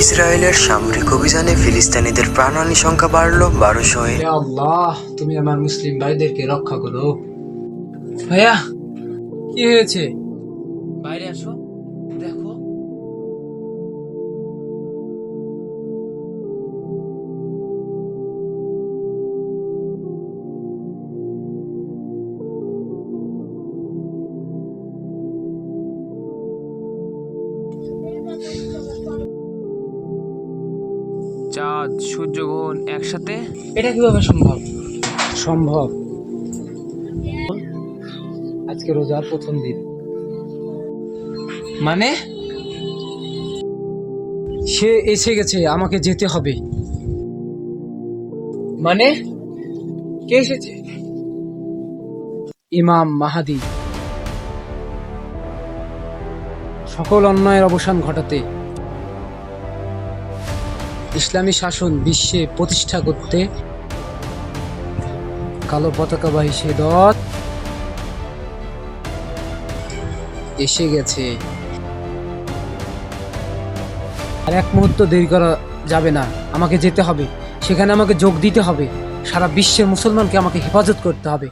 ইসরায়েলের সামরিক অভিযানে ফিলিস্তিনিদের প্রাণহানি সংখ্যা বাড়ল 1200-এ। হে আল্লাহ, তুমি আমার মুসলিম ভাইদেরকে রক্ষা করো। ভাইয়া, কি হয়েছে? বাইরে আসো, দেখো। চাঁদ সূর্যগ্রহণ একসাথে? এটা কিভাবে সম্ভব? সম্ভব। আজকে রোজার প্রথম দিন। মানে সে এসে গেছে, আমাকে যেতে হবে। মানে কে এসেছে? ইমাম মাহাদি, সকল অন্যায়ের অবসান ঘটাতে, ইসলামী শাসন বিশ্বে প্রতিষ্ঠা করতে কালো পতাকাবাহী সে দল এসে গেছে। আর এক মুহূর্ত দেরি করা যাবে না, আমাকে যেতে হবে, সেখানে আমাকে যোগ দিতে হবে, সারা বিশ্বের মুসলমানকে আমাকে হেফাজত করতে হবে।